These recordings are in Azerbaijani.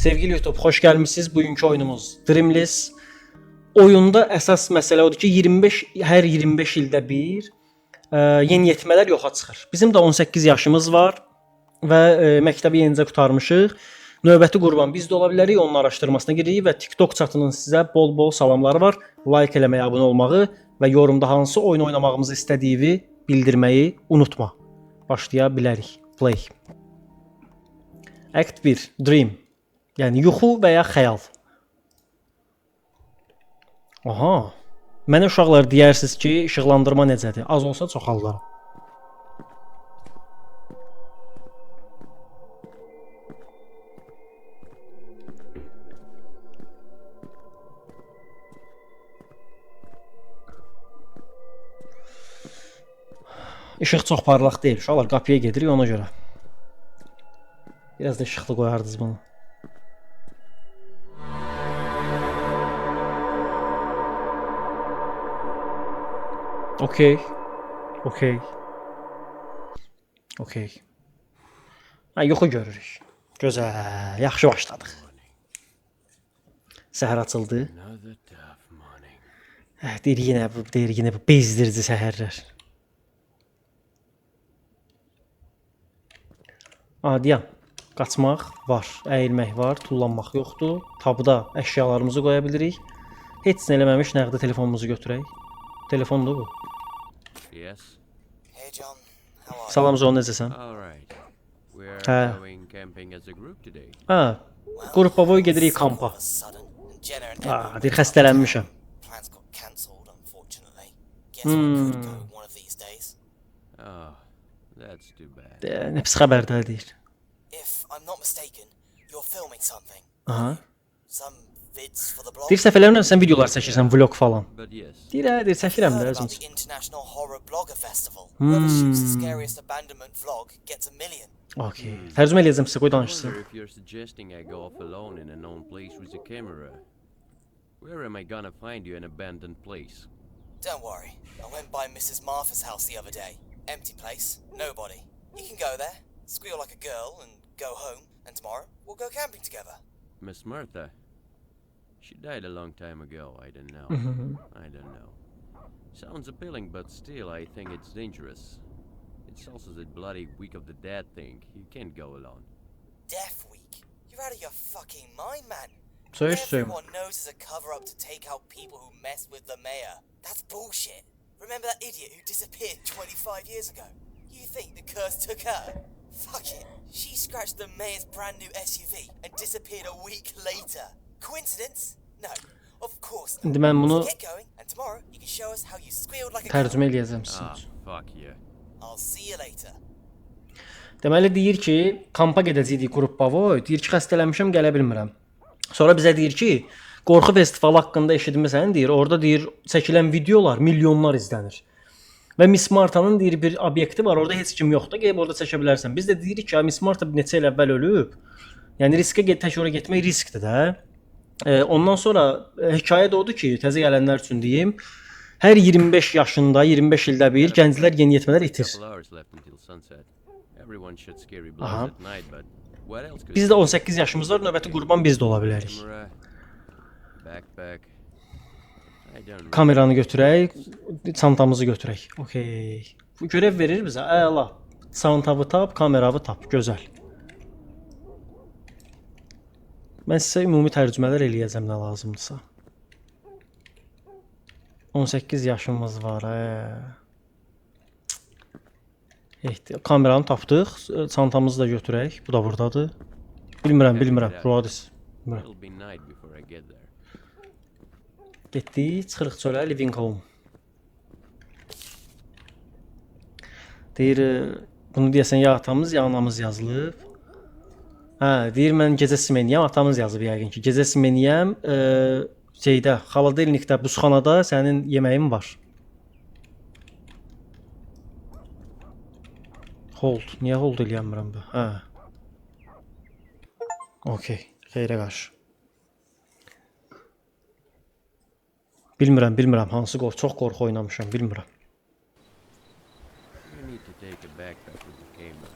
Sevgili YouTube, xoş gəlmisiniz. Bugünkü oyunumuz Dreamless. Oyunda əsas məsələ odur ki, hər 25 ildə bir yeniyetmələr yoxa çıxır. Bizim də 18 yaşımız var və məktəbi yenicə qurtarmışıq. Növbəti qurban biz də ola bilərik. Onun araşdırmasına giririk və TikTok chatının sizə bol-bol salamları var. Like eləməyi, abunə olmağı və yorumda hansı oyun oynamağımızı istədiyini bildirməyi unutma. Başlaya bilərik. Play. Act 1. Dream. Yəni yuxu və ya xəyal. Aha. Mənə uşaqlar deyirsiniz ki, işıqlandırma necədir? Az olsa çoxaldaram. İşıq çox parlaq deyil. Uşaqlar qapıya gedirik ona görə. Biraz da işıqlı qoyardınız bunu. Okey. Ha, yuxu görürük. Gözəl, yaxşı başladıq. Səhər açıldı. Deyir yenə bu bezdirici səhərlər. Adiyam. Qaçmaq var, əyilmək var, tullanmaq yoxdur. Tabuda əşyalarımızı qoya bilirik. Heç nə eləməmiş nəğdə telefonumuzu götürək. Telefondur bu. Yes. Hey John, how are you? Salam Zon, necəsən? All right. We're Ha. going camping as a group today. Ha, qrupa boy gedirik kampa. All of a sudden, Jenna and Ha, Emma deyir xəstələnmişəm. plans got cancelled, unfortunately. Guess we could go one of these days. Oh, that's too bad. Nə pis xəbərdər deyir. If I'm not mistaken, you're filming something. Aha. Some vids for the blog. Deyir səfərlərlə sən videolar çəkirsən, vlog falan. But yes, Deyir, deyir çəkirəm də Heard özüm. about the International Horror Blogger Festival. Whoever shoots the scariest abandonment vlog gets $1 million. Okay. Tərcümə eləyəcəm sizə, qoy I danışsın. wonder if you're suggesting I go off alone in a known place with a camera. Where am I gonna find you an abandoned place? Don't worry, I went by Mrs. Martha's house the other day. Empty place, nobody. You can go there, squeal like a girl, and go home. And tomorrow we'll go camping together. Miss Martha. She died a long time ago. I don't know. I don't know. Sounds appealing, but still, I think it's dangerous. It's also the bloody week of the dead thing. You can't go alone. Death Week? You're out of your fucking mind, man. Söyüşsün. Everyone knows it's a cover-up to take out people who mess with the mayor. That's bullshit. Remember that idiot who disappeared 25 years ago? You think the curse took her? Fuck it. She scratched the mayor's brand new SUV and disappeared a week later. Coincidence? No. Of course not. İndi mən bunu Get going, and tomorrow you can show us how you squealed like a girl. tərcümə eləyəcəm sizin Ah, üçün. fuck you. I'll see you later. Deməli deyir ki, kampa gedəcəyik qrup bavoy, deyir ki, xəstələnmişəm, gələ bilmirəm. Sonra bizə deyir ki, qorxu festivalı haqqında eşitmisən, deyir, orada deyir, çəkilən videolar milyonlar izlənir. Və Miss Marta'nın deyir bir obyekti var, orada heç kim yoxdur, gəlib orada çəkə bilərsən. Biz də deyirik ki, Miss Marta neçə il əvvəl ölüb. Yəni riskə tək ora getmək riskdir də. Ondan sonra hekayə də odur ki, təzə gələnlər üçün deyim, hər 25 yaşında, 25 ildə bir gənclər yeniyetmələr itir. Couple hours left until sunset. Everyone shoots scary Aha. blows at night, but what else could Biz də 18 yaşımız var, növbəti qurban biz də ola bilərik. camera, backpack. I don't know. Kameranı götürək, çantamızı götürək. Okay. Bu görev verir bizə. Əla. Çantanı tap, kameranı tap. Gözəl. Mən sizə ümumi tərcümələr eləyəcəm nə lazımdırsa. 18 yaşımız var. Kameranı tapdıq, çantamızı da götürək. Bu da burdadır. Bilmirəm. Ruadis. Bilmirəm. It'll be night before I get there. Getdik, çıxırıq çölə, living home. Deyir, bunu deyəsən ya atamız, ya anamız yazılıb. Hə, deyir mən gecə smeniyəm, atamız yazıb yəqin ki. Gecə smeniyəm, şeydə, xaladelnikdə, buzxanada sənin yeməyin var. Hold, niyə hold eləyəmirəm bu? Hə. Okay, xeyrə qarşı. Bilmirəm hansı çox qorxu oynamışam, bilmirəm. You need to take a backpack with the camera.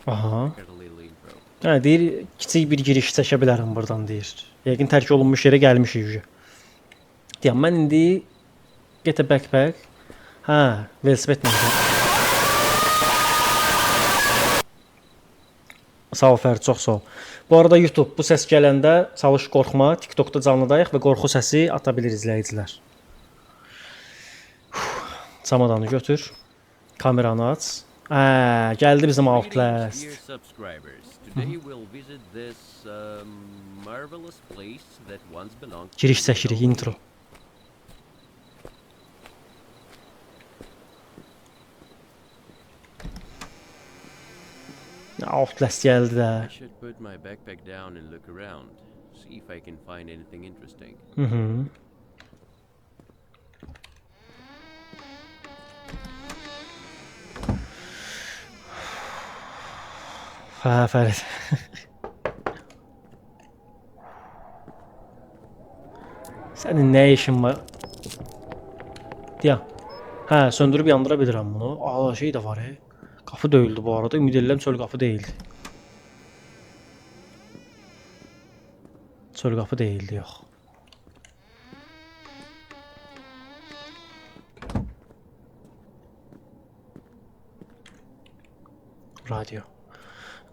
Aha. Got a little intro. Hə, deyir, kiçik bir giriş çəkə bilərəm burdan deyir. Yəqin tərk olunmuş yerə gəlmişik yüzü. Deyəm, mən indi get a backpack. Hə, velosiped minəcəm. Sağ ol Fərid, çox sağ ol. Bu arada YouTube bu səs gələndə çalış qorxma, TikTokda canlıdayıq və qorxu səsi ata bilir izləyicilər. Çamadanı götür. Kameranı aç. Hə, gəldi bizim Greetings, Outlast. dear subscribers. Today we'll visit this marvelous place that once belonged to Giriş the çəkirik, Noble. intro. Outlast gəldi də. I should put my backpack down and look around. See if I can find anything interesting. Mhm. Hə, Fərid. Sənin nə işin var? Deyə. Hə, söndürüb yandıra bilirəm bunu. Aa, şey də var, Qapı döyüldü bu arada. Ümid edirəm çöl qapı deyildi. Çöl qapı deyildi, yox. Radio.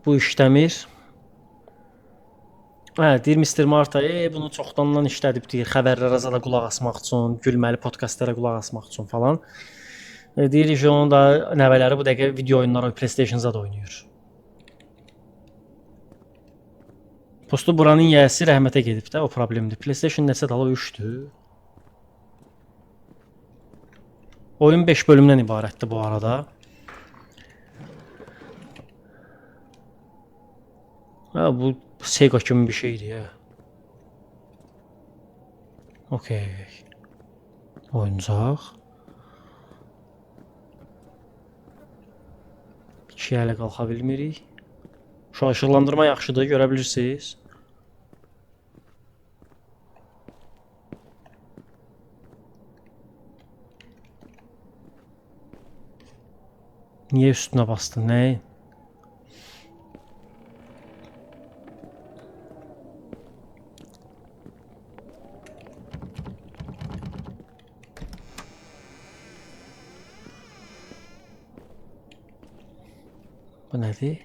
Bu işləmir. Hə, deyir Mr. Marta, bunu çoxdandan işlədib deyir, xəbərlərə zada qulaq asmaq üçün, gülməli podkastlara qulaq asmaq üçün falan. Deyir ki, onun da nəvələri bu dəqiqə video oyunları PlayStation-da da oynayır. Postu buranın yiyəsi rəhmətə gedib də, o problemdir. PlayStation neçə dalı 3-dür. Oyun 5 bölümdən ibarətdir bu arada. Ha, bu Sega kimi bir şeydir ya. Okey. Oyuncaq. İki ələ qalxa bilmirik. Şu işıqlandırma yaxşıdır, görə bilirsiniz. Niyə üstünə bastın, nə? Bu nədir?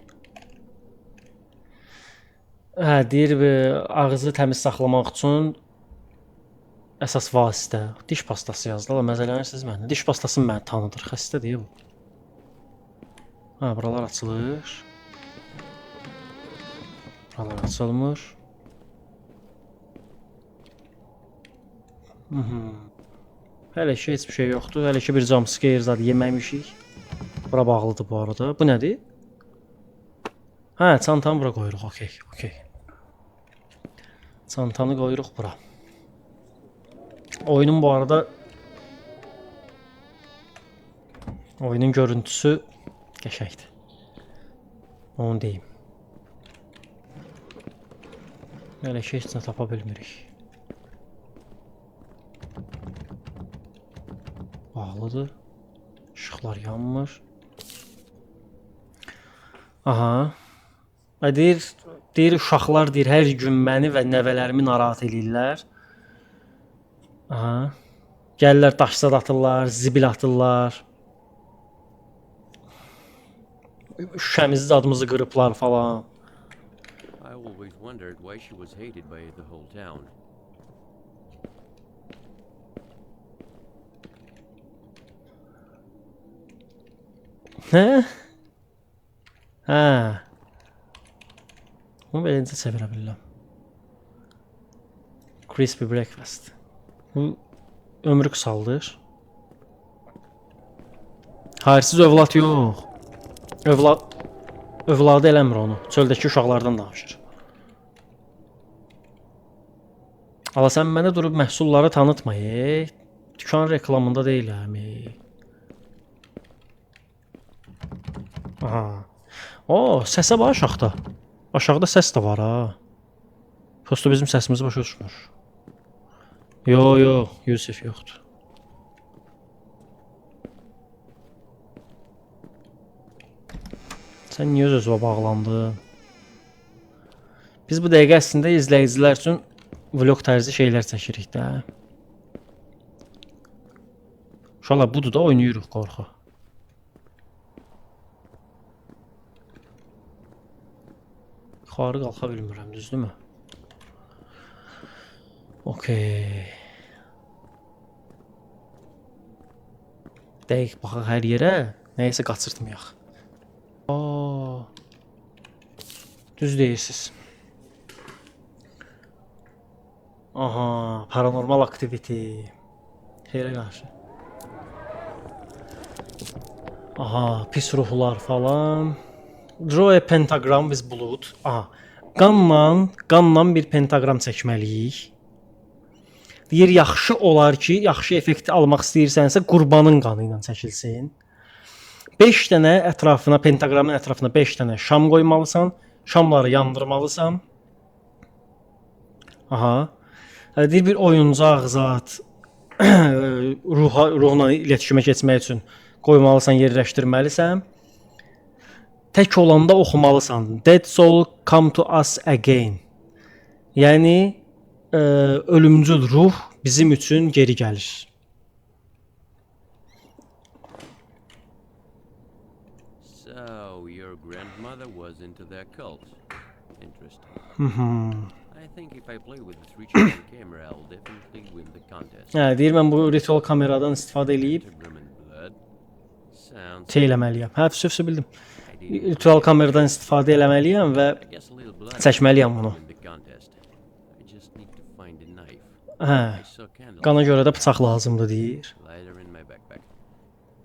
Hə, deyir, ağzı təmiz saxlamaq üçün əsas vasitə diş pastası yazdılar. Məzələnirsiniz mənə. Diş pastası məni tanıdır. Xəstədir bu. Ha, buralar açılır. Buralar açılmır. Hələ ki heç bir şey yoxdur. Hələ ki bir jumpscare zad yeməmişik. Bura bağlıdır bu arada. Bu nədir? Hə, çantanı bura qoyuruq. Okey, okey. Çantanı qoyuruq bura. Oyunun bu arada oyunun görüntüsü qəşəngdir. Onu deyim. Hələ ki heç nə tapa bilmirik. Bağlıdır. İşıqlar yanmır. Aha. Deyir uşaqlar deyir hər gün məni və nəvələrimi narahat eləyirlər. Aha. Gəlirlər daşsad atırlar, zibil atırlar. Şüşəmizi adımızı qırıblar falan. I always wondered why she was hated by the whole town. Hə? Hə. Bunu belə necə çevirə bilirəm? Crispy breakfast. Bu ömrü qısaldır. Hayırsız övlad yox. Övladı eləmir onu. Çöldəki uşaqlardan danışır. Ala sən mənə durub məhsulları tanıtma, Dükan reklamında deyiləm. Aha. O, səsə bax aşağıda. Aşağıda səs də var ha. Prosto bizim səsimiz başa düşmür. Yo, Yusuf yoxdur. Sən niyə öz-özünə bağlandın? Biz bu dəqiqə əslində izləyicilər üçün vlog tərzi şeylər çəkirik də. Uşaqlar budur da oynayırıq qorxu. Yuxarı qalxa bilmirəm, düzdürmü? Okey. Dəqiq baxaq hər yerə, nəyəsə qaçırtmayaq. Düz deyirsiniz. Aha, paranormal activity. Xeyrə qarşı. Aha, pis ruhlar falan. Draw a pentagram with blood. Aha. Qanla bir pentagram çəkməliyik. Deyir, yaxşı olar ki, yaxşı effekti almaq istəyirsənsə, qurbanın qanı ilə çəkilsin. 5 dənə ətrafına, pentagramın ətrafına 5 dənə şam qoymalısan. Şamları yandırmalısan. Aha. Deyir, bir oyuncaq zat ruhla iletişimə keçmək üçün qoymalısan, yerləşdirməlisən. Tək olanda oxumalısan. Dead soul come to us again. Yəni ölümcül ruh bizim üçün geri gəlir. So your grandmother was into their cult. Interesting. I think if I play with this ritual camera, I'll definitely win the contest. Deyir, mən bu ritual kameradan istifadə edib Pentagram and blood. Sounds. şey eləməliyəm. Sövsü bildim. Ritual kameradan istifadə eləməliyəm və I guess a little blood. çəkməliyəm bunu. Win the contest. I just need to find a knife. Hə. I saw candles. Qana görə də bıçaq lazımdır deyir. Lighter in my backpack.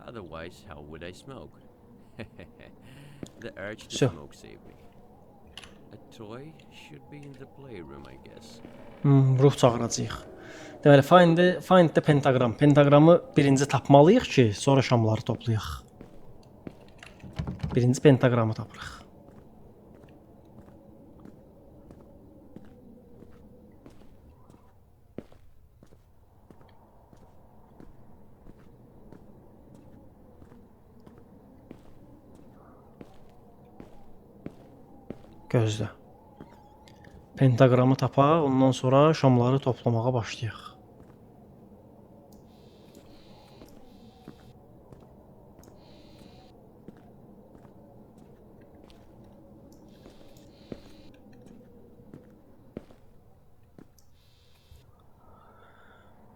Otherwise, how would I smoke? The urge to So. smoke saved me. A toy should be in the playroom, I guess. Ruh çağıracağıq. Deməli, find the pentagram. Pentagramı birinci tapmalıyıq ki, sonra şamları toplayaq. Birinci pentagramı tapırıq. Gözlə. Pentagramı tapaq, ondan sonra şamları toplamağa başlayaq.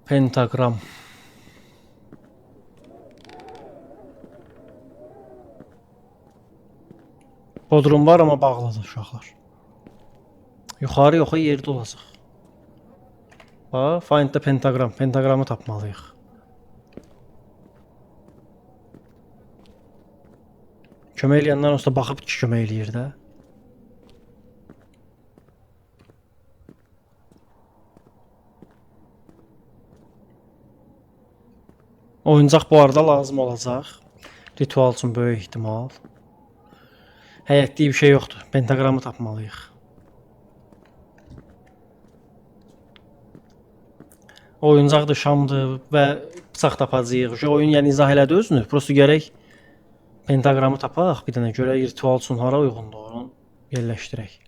Pentagram. Bodrum var, amma bağlıdır uşaqlar. Yuxarı yoxa yerdə olacaq. Bax, find the pentagram. Pentagramı tapmalıyıq. Kömək eləyənlər onsuz da baxıb ki, kömək eləyir də. Oyuncaq bu arada lazım olacaq. Ritual üçün böyük ehtimal. Həyətdə bir şey yoxdur. Pentagramı tapmalıyıq. Oyuncaqdır, şamdır və bıçaq tapacağıq. Şu oyun yəni izah elədi özünü. Prosta gərək pentagramı tapaq. Bir dənə görə ritual üçün hara uyğundur, onu yerləşdirək.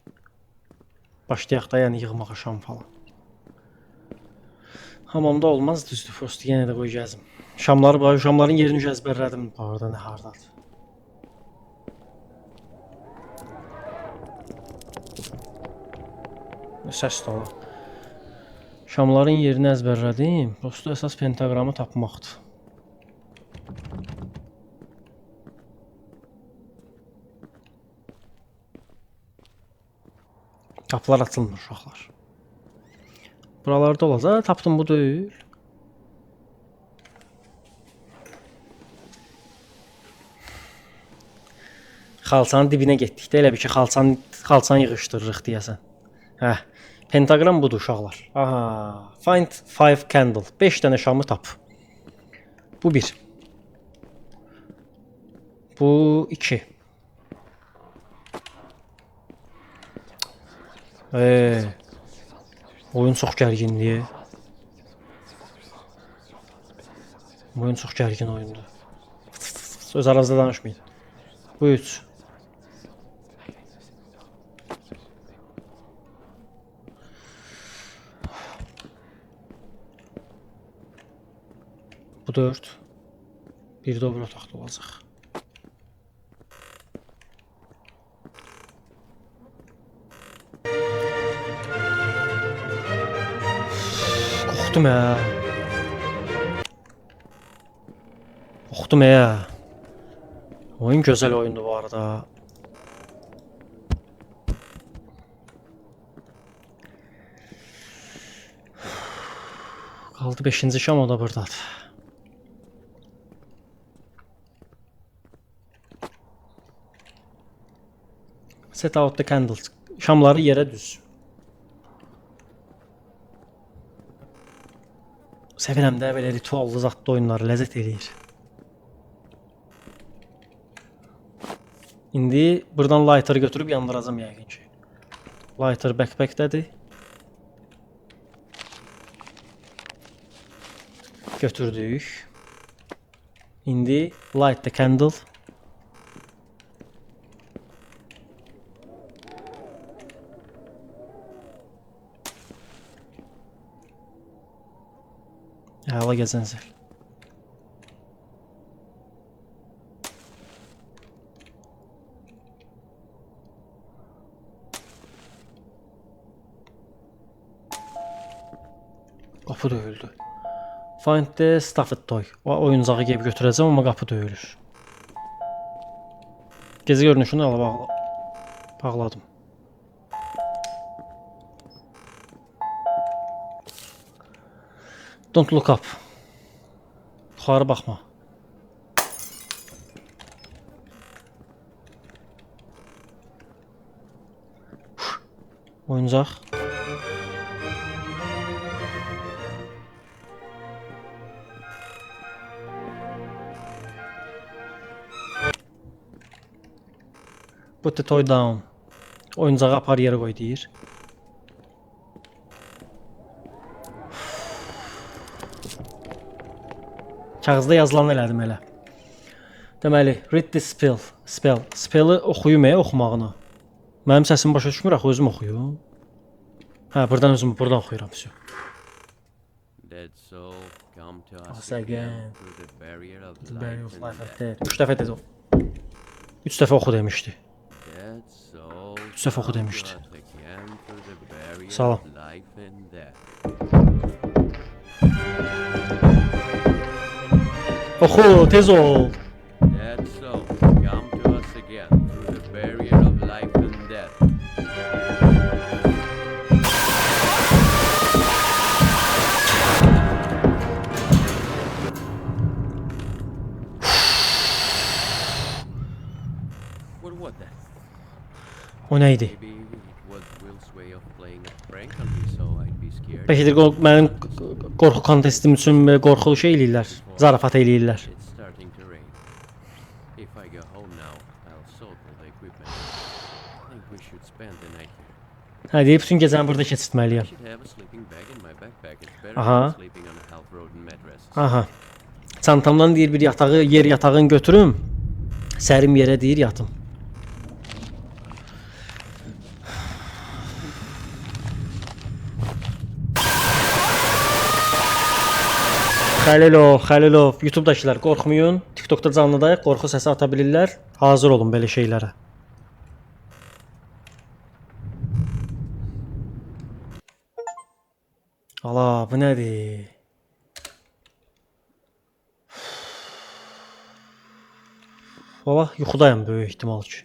Başlayaq da yəni yığmağa şam falan. Hamamda olmaz, düzdür. Prosta yenə də qoy gəzim. Şamların yerini əzbərlədim. Bu arada nə hardadır. Səs də olur. Şamların yerini əzbərlədim. Prosta əsas pentagramı tapmaqdır. Qapılar açılmır uşaqlar. Buralarda olacaq. Tapdım, bu deyil. Xalçanın dibinə getdik də, elə bir ki, xalçanı yığışdırırıq deyəsən. Hə. Pentagram budur uşaqlar. Aha, find 5 candle. 5 dənə şamı tap. Bu 1. Bu 2. Oyun çox gərgindir. Oyun çox gərgin oyundur. Söz aranızda danışmayın. Bu 3. Qapı 4. Bir də o bir otaqda olacaq. Qorxdum ya. Qorxdum ya. Oyun gözəl oyundu bu arada. Qaldı 5-ci şam, o da burdadır. Set out the candles. Şamları yerə düz. Sevirəm də belə rituallı zatlı oyunları, ləzzət eləyir. İndi buradan lighter'ı götürüb yandıracağım yəqin ki. Lighter backpack'dədir. Götürdük. İndi light the candle. Hala gəzənzir. Qapı döyüldü. Find the stuffed toy. O oyuncağı gəlib götürəcəm, amma qapı döyülür. Gezi görünüşünü ala bağladım. Don't look up. Yuxarı baxma. Oyuncaq. Put the toy down. Oyuncağı apar yerə qoy deyir. Kağızda yazılanı elədim elə. Deməli, read the spell. Spelli oxuyum oxumağını. Mənim səsimi başa düşmür, axı özüm oxuyum. Hə, buradan oxuyuram. Dead soul, come to us Us again. through the barrier of The barrier of life life and and death. death. 3 dəfə dedi o. 3 dəfə oxu demişdi. Dead soul, Üç dəfə oxu come to demişdi. us again through the barrier Sağ ol. of life and death. Oxu, tez ol. Dead soul, come to us again through the barrier of life and death. What that? O nə idi? Maybe it was Will's way of playing a prank on me so I'd be scared. Bəlkə də mənim qorxu kontestim üçün qorxulu şey eləyirlər. Zarafat eləyirlər. It's starting to rain. If I go home now, I'll sort all the equipment. I think we should spend the night here. Hə, deyib bütün gecəni burada keçirtməliyəm. I should have a sleeping bag in my backpack. It's better Aha. than sleeping on a half-rotten mattress. Aha. Çantamdan deyir bir yatağı, yer yatağını götürüm. Sərim yerə deyir yatım. Xəlilov, YouTube-dakılar qorxmayın. TikTokda canlıdayıq, qorxu səsi ata bilirlər. Hazır olun belə şeylərə. Ala, bu nədir? Valla yuxudayım böyük ehtimal ki.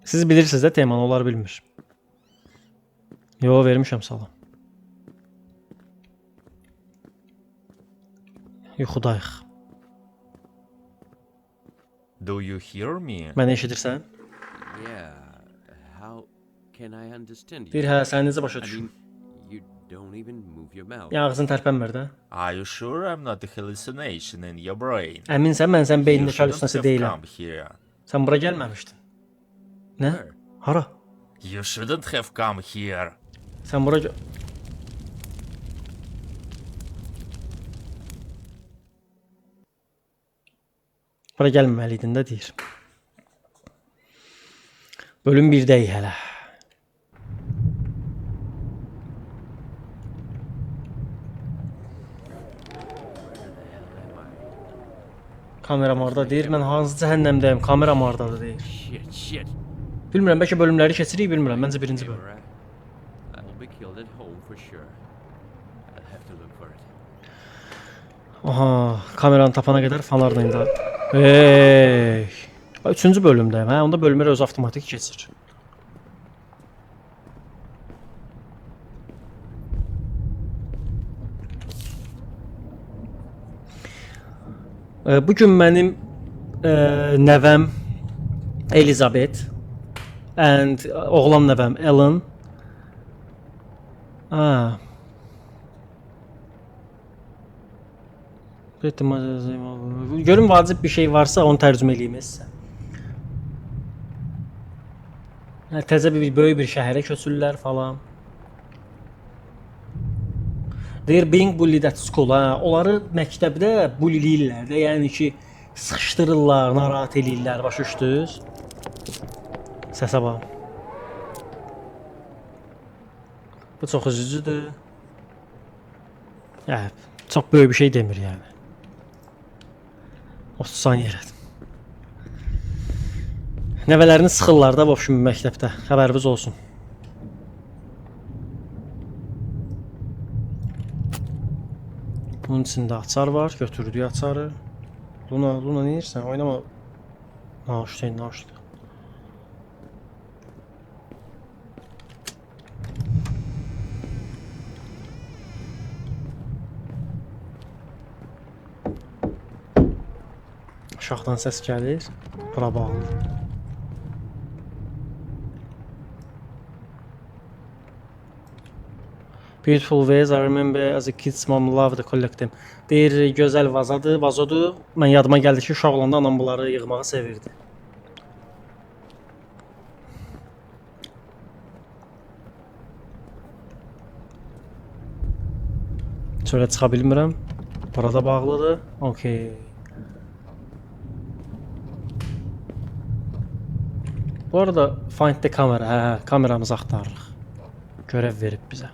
Siz bilirsiniz də temanı, onlar bilmir. Yo, vermişəm salam. Yuxudayıq. Do you hear me? Məni eşidirsən? Yeah. How can I understand you? Deyir, hə, sən necə başa I düşün? mean, you don't even move your mouth. Ya ağzın tərpənmir də. Are you sure I'm not a hallucination in your brain? Əminsən mən sən You beynində shouldn't halüsinasiya have deyiləm. come here. Sən bura gəlməmişdin. Nə? Where? Hara? You shouldn't have come here. Sən bura Bura gəlməməliydin də deyir. Bölüm 1-deyik hələ. Kameram harda deyir. Mən hansı cəhənnəmdəyim? Kameram hardadır deyir. Shit. Bilmirəm, bəlkə bölümləri keçirik, bilmirəm. Məncə birinci bölüm. Alright. I'll be killed at home for sure. I'll have to look for it. Aha, kameranı tapana qədər fanlarla indi. Ey. 3-cü bölümdəyim. Hə, onda bölümlər öz avtomatik keçir. Bu gün mənim nəvəm Elizabeth and oğlan nəvəm Ellen. Ha. Görüm vacib bir şey varsa onu tərcümə eləyim sizə. Təzə bir böyük bir şəhərə köçürlər falan. They're being bullied at school. Ha, onları məktəbdə bulliləyirlər də, yəni ki, sıxışdırırlar, narahat eləyirlər, başa düşdünüz? Səsə bax. Bu çox üzücüdür. Yəni, çox böyük bir şey demir yəni. 30 saniyədir. Nəvələrini sıxırlar da bu məktəbdə. Xəbəriniz olsun. Bunun içində açar var, götürdüyü açarı. Luna nə edirsən? Oynama. Naşlı. Aşağıdan səs gəlir. Bura bağlı. Beautiful vase, I remember as a kid's mom loved to collect them. Deyir, gözəl vazodur. Mən yadıma gəldi ki, uşaq olanda anam bunları yığmağı sevirdi. Çölə çıxa bilmirəm. Burada bağlıdır. Okay. Bu arada find the camera. Hə, kameramızı axtarırıq. Görəv verib bizə.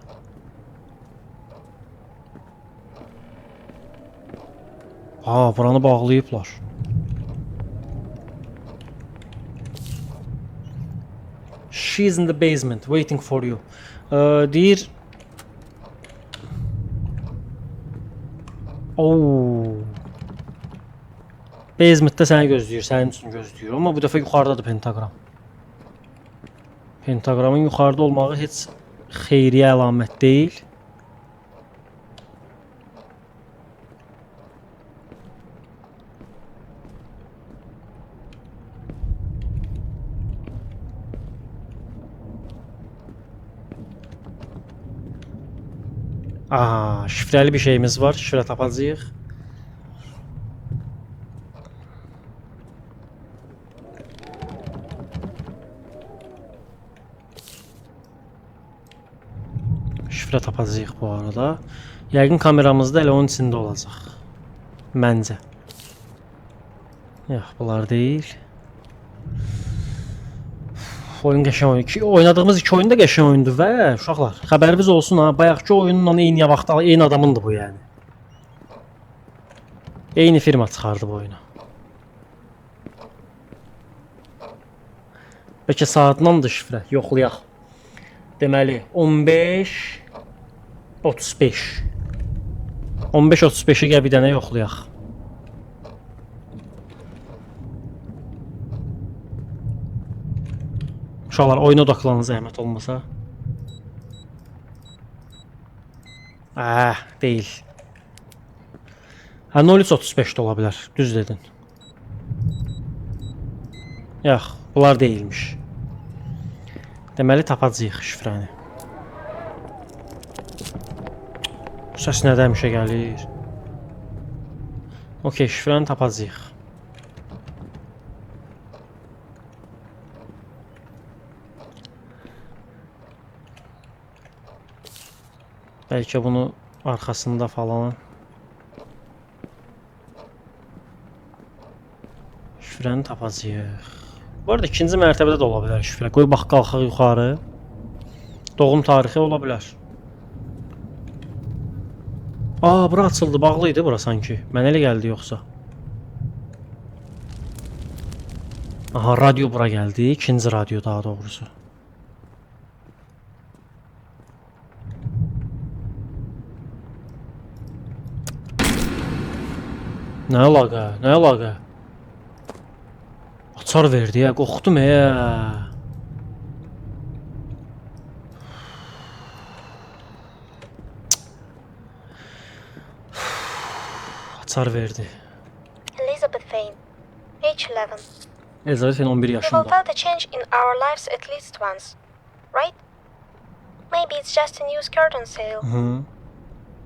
Ha, buranı bağlayıblar. She's in the basement waiting for you. Deyir. Basementdə səni gözləyir, sənin üçün gözləyir. Amma bu dəfə yuxarıdadır pentagram. Pentagramın yuxarıda olmağı heç xeyriyyə əlamət deyil. Aha, şifrəli bir şeyimiz var. Şifrə tapacağıq. Şifrə tapacağıq bu arada. Yəqin kameramızda elə onun içində olacaq. Məncə. Yox, bunlar deyil. Oyun qəşəng oyun. Oynadığımız iki oyun da qəşəng oyundur və uşaqlar, xəbəriniz olsun ha, bayaqki oyunla eyni vaxtda eyni adamındır bu yəni. Eyni firma çıxardı bu oyunu. Bəlkə saatındandır şifrə, yoxlayaq. Deməli 15 35. 15 35-i gəl bir dənə yoxlayaq. Uşaqlar, oyuna odaqlanın zəhmət olmasa. Deyil. 0335 də ola bilər, düz dedin. Yox, bunlar deyilmiş. Deməli tapacağıq şifrəni. Bu səs nədən həmişə gəlir? Okey, şifrəni tapacağıq. Bəlkə bunu arxasında falan. Şifrəni tapacağıq. Bu arada ikinci mərtəbədə də ola bilər şifrə. Qoy bax qalxaq yuxarı. Doğum tarixi ola bilər. Bura açıldı, bağlı idi bura sanki. Mənə elə gəldi yoxsa. Aha, radio bura gəldi. İkinci radio daha doğrusu. Nə əlaqə? Nə əlaqə? Açar verdi ya, qorxdum ya. Açar verdi. Elizabeth Vane, age 11. Elizabeth 11 We will yaşında. felt a change in our lives at least once, right? Maybe it's just a new curtain sale, Hı.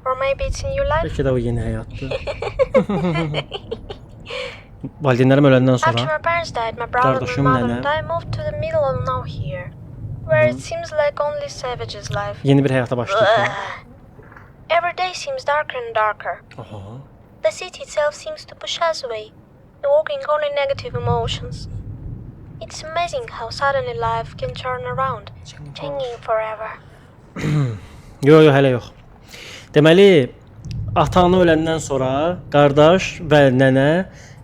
or maybe it's a new life. Bəlkə də o yeni həyatdır. Valideynlərim öləndən After sonra my parents died, my brother and Kardeşim, mother nene. and I moved to the middle of now here, where it seems like only savages life. yeni bir həyata başlayıram. Every day seems darker and darker. Aha. The city itself seems to push us away, evoking only negative emotions. It's amazing how suddenly life can turn around, changing forever. Yox, hələ yox. Deməli, atanı öləndən sonra qardaş və nənə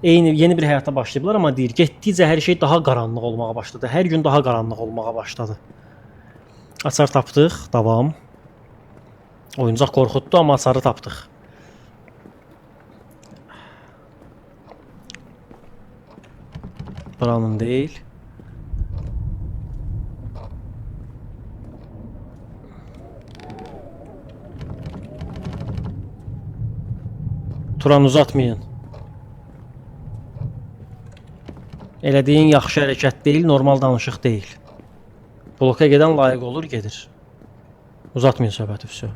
yeni bir həyata başlayıblar, amma deyir, getdikcə hər şey daha qaranlıq olmağa başladı. Hər gün daha qaranlıq olmağa başladı. Açar tapdıq, davam. Oyuncaq qorxutdu, amma açarı tapdıq. Buranın deyil. Turan uzatmayın. Elədiyin yaxşı hərəkət deyil, normal danışıq deyil. Bloka gedən layiq olur, gedir. Uzatmayın söhbəti vəsə.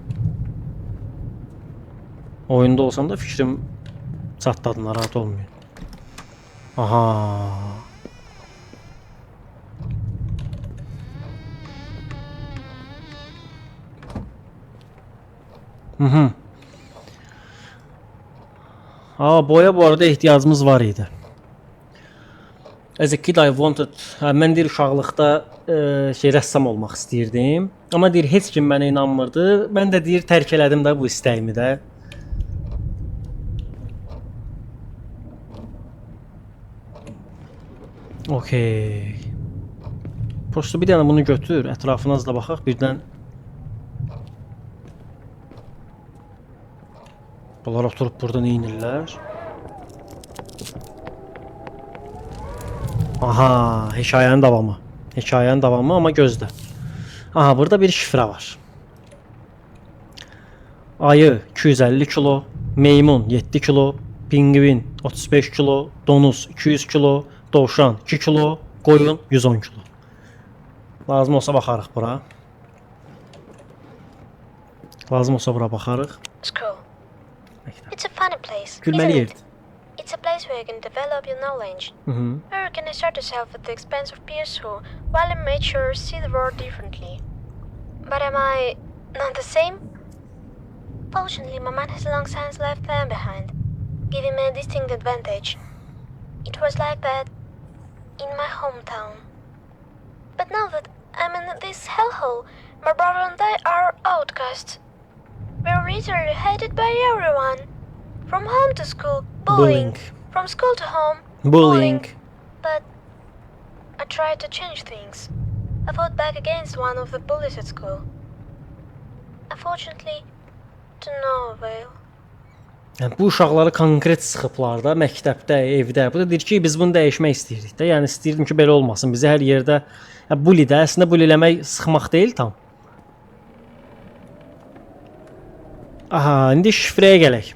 Oyunda olsam da fikrim çatladı, narahat olmayın. Aha. Mhm. Aa, boya bu arada ehtiyacımız var idi. As a kid I wanted, mən deyir uşaqlıqda rəssam olmaq istəyirdim. Amma deyir heç kim mənə inanmırdı. Mən də deyir tərk elədim də bu istəyimi də. Okay. Prosto bir dənə bunu götür, ətrafına da baxaq, birdən bunlar oturub burada nə edirlər? Aha, hekayənin davamı. Hekayənin davamı, amma gözlə. Aha, burada bir şifrə var. Ayı 250 kilo, meymun 7 kilo, pingvin 35 kilo, donuz 200 kilo, dovşan 2 kilo, qoyun 110 kilo. Lazım olsa baxarıq bura. Lazım olsa bura baxarıq. School. It's a funny place, Gülməli isn't yerdir. it? It's a place where you can develop your knowledge, where you can assert yourself at the expense of peers who, while immature, see the world differently. But am I not the same? Fortunately, my man has long since left them behind, giving me a distinct advantage. It was like that in my hometown. But now that I'm in this hellhole, my brother and I are outcasts. We're literally hated by everyone. From home to school, bullying. From school to home, Bullying. But I tried to change things. I fought back against one of the bullies at school. Unfortunately, to no avail. Yəni bu uşaqları konkret sıxıblar da məktəbdə, evdə. Bu da deyir ki, biz bunu dəyişmək istəyirik də. Yəni istəyirdim ki, belə olmasın. Bizi hər yerdə bully də, əslində bullyləmək sıxmaq deyil tam. Aha, indi şifrəyə gələk.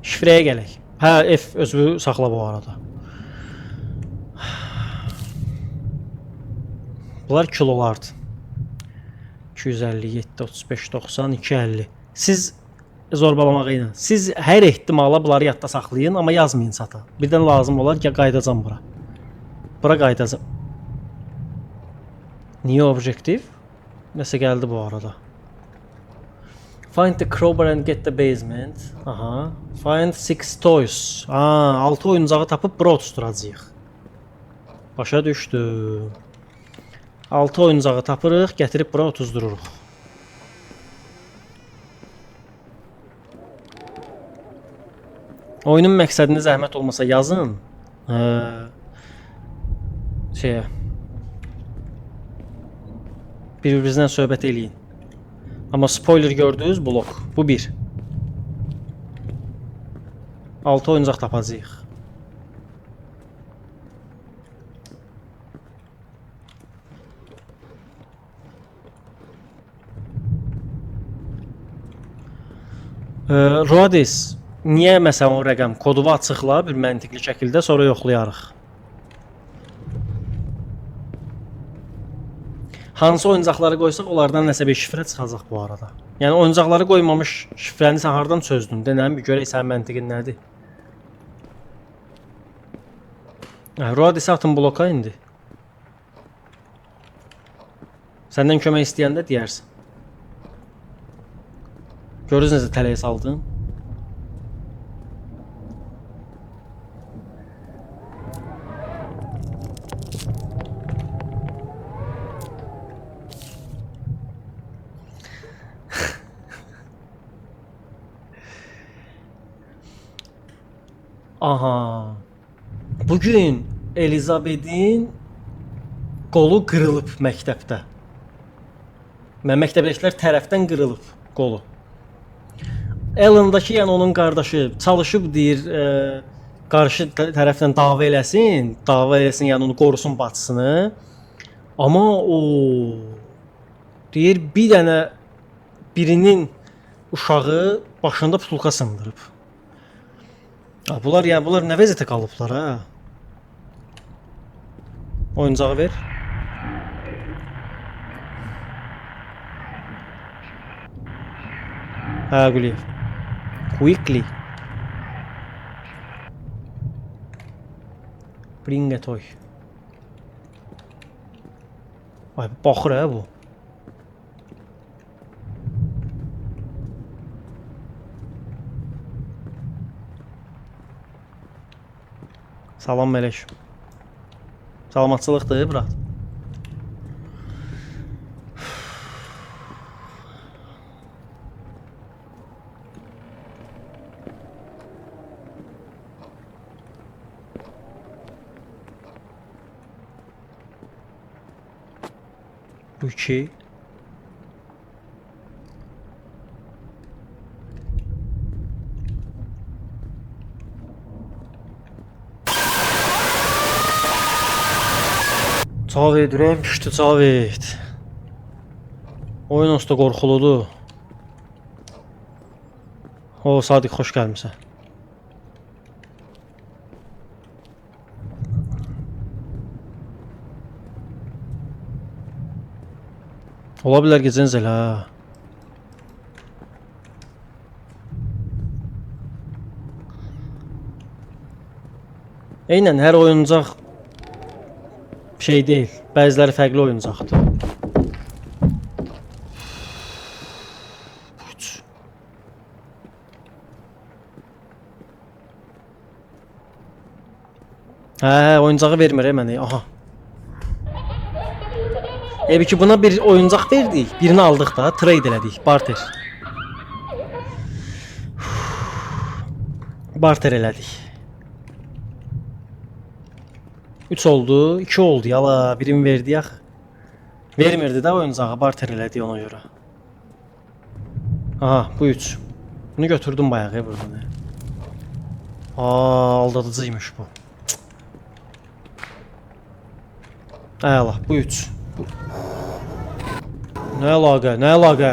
Şifrəyə gələk. Hə, F özünü saxla bu arada. Bunlar kilolardır. 257, 35, 90, 250. Siz zorbalamağı ilə. Siz hər ehtimala bunları yadda saxlayın, amma yazmayın çata. Birdən lazım olar ki, qaydacam bura. Bura qaydacam. New objective? Nəsə gəldi bu arada. Find the crowbar and get the basement. Aha. Find 6 toys. Aa, 6 oyuncağı tapıb bura oturacağıq. Başa düşdü. 6 oyuncağı tapırıq, gətirib bura otuzdururuq. Oyunun məqsədini zəhmət olmasa yazın. Bir-birinizdən söhbət eləyin. Amma spoiler gördünüz blok. Bu bir. 6 oyuncaq tapacağıq. Rodis, niyə məsələn o rəqəm kodu açıqla bir məntiqli şəkildə sonra yoxlayarıq. Hansı oyuncaqları qoysaq onlardan nəsə bir şifrə çıxacaq bu arada. Yəni oyuncaqları qoymamış şifrəni sən hardan çözdün? Denəm bir görək sənin məntiqin nədir? Rodis atın bloka indi. Səndən kömək istəyəndə deyərsən. Görürüz necə tələyə saldın? Aha. Bugün Elizabet'in qolu qırılıb məktəbdə. Məktəbdəkilər tərəfdən qırılıb qolu. Ellendakı, yəni onun qardaşı çalışıb deyir, qarşı tərəfdən dava eləsin, yəni onu qorusun bacısını. Amma o deyir bir dənə birinin uşağı başında putulka sındırıb. Bunlar nə vəziyyətə qalıblar ha? Oyuncağı ver. Quliyev. Quickly. Bring a toy. Vay baxır ha bu. Salam Meleş. Salamatçılıqdır brat. Bu iki. Cavit, ürəyim düşdü Cavit. Oyun usta qorxuludur. O Sadiq, xoş gəlmisən. Ola bilər gecəniz elə ha. Eynən hər oyuncaq şey deyil. Bəziləri fərqli oyuncaqdır. Oyuncağı vermir mənə. Aha. Ebi ki buna bir oyuncaq verdik, birini aldıq da, trade elədik, barter. Barter elədik. 3 oldu, 2 oldu, yala, birini verdik axı. Vermirdi də oyuncağı, barter elədik ona görə. Aha, bu 3. Bunu götürdüm bayağı buradan. Aldadıcıymış bu. Əla, bu 3. Nə əlaqə, nə əlaqə?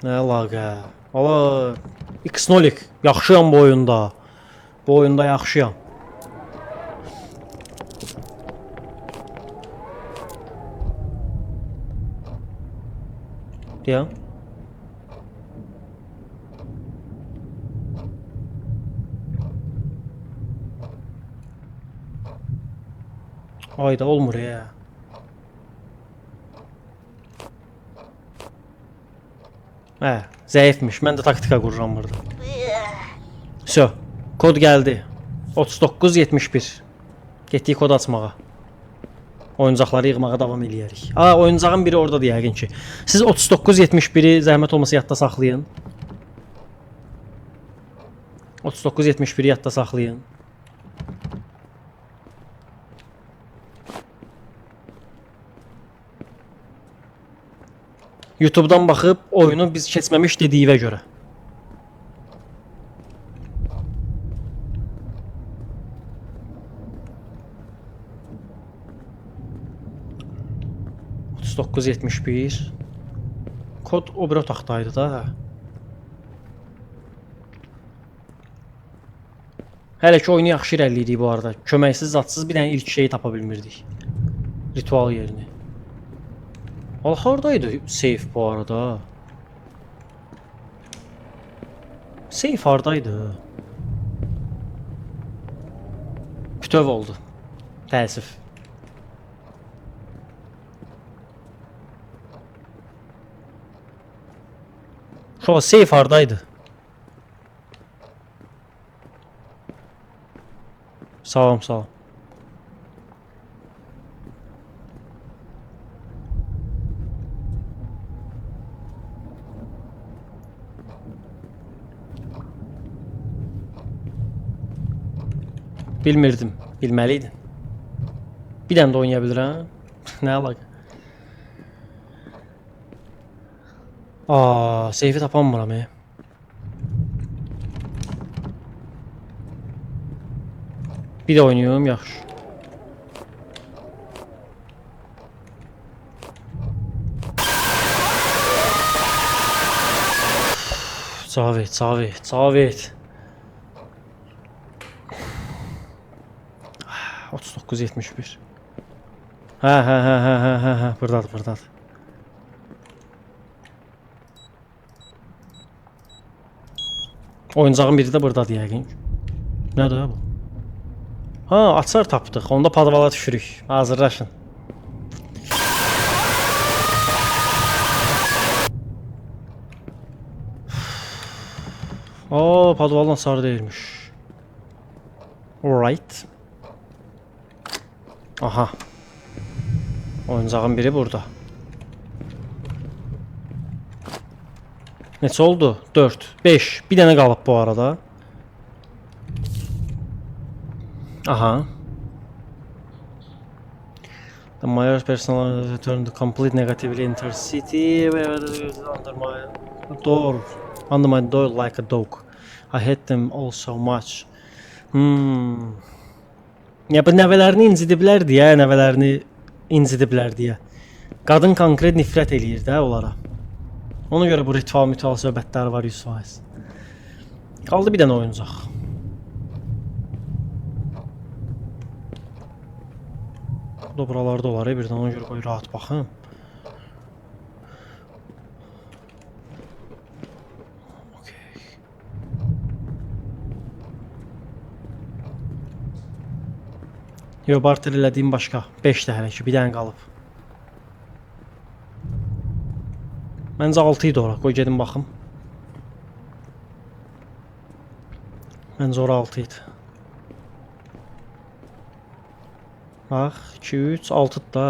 Nə əlaqə? Valla X-Nolik, yaxşıyam bu oyunda. Bu oyunda yaxşıyam. Deyəm. Ayda olmur ya. Zəifmiş. Mən də taktika qururam burada. Всё. Kod gəldi. 3971. Getdik kod açmağa. Oyuncaqları yığmağa davam eləyərik. Oyuncağın biri oradadır yəqin ki. Siz 3971-i zəhmət olmasa yadda saxlayın. 3971-i yadda saxlayın. YouTube-dan baxıb oyunu biz keçməmiş dediyinə görə. ...3971... Kod o bir otaqdaydı da. Hələ ki oyunu yaxşı irəliyirik bu arada. Köməksiz zadsız bir dənə ilk şeyi tapa bilmirdik. Ritual yerini. Allah haradaydı safe bu arada? Safe haradaydı? Bütöv oldu. Təəssüf. Şu safe haradaydı? Sağ ol. Bilmirdim. Bilməliydin. Bir dənə də oynaya bilirəm. Nə əlaqə? Seyfi tapanmıram. Bir də oynayıyorum, yaxşı. Cavid. 3971. Hə, burdadır. Oyuncağın biri də burdadır yəqin. Nədir bu? Açar tapdıq. Onda padvala düşürük. Hazırlaşın. Padvalın hasarı değilmiş. Alright. Aha. Oyuncağın biri burada. Neçə oldu? 4, 5. Bir dənə qalıb bu arada. Aha. The mayor's personal returned completely negatively intercity under my door like a dog. I hate them all so much. Ya bu nəvələrini incidiblər deyə. Qadın konkret nifrət eləyir də onlara. Ona görə bu ritual söhbətləri var 100%. Qaldı bir dənə oyuncaq. Bu da buralarda olar, birdən ona görə qoy rahat baxın. Yo, barter elədiyim başqa. 5 də hələ ki, bir dənə qalıb. Məncə 6 idi ora. Qoy gedim baxım. Məncə ora 6 idi. Bax, 2, 3, 6 da.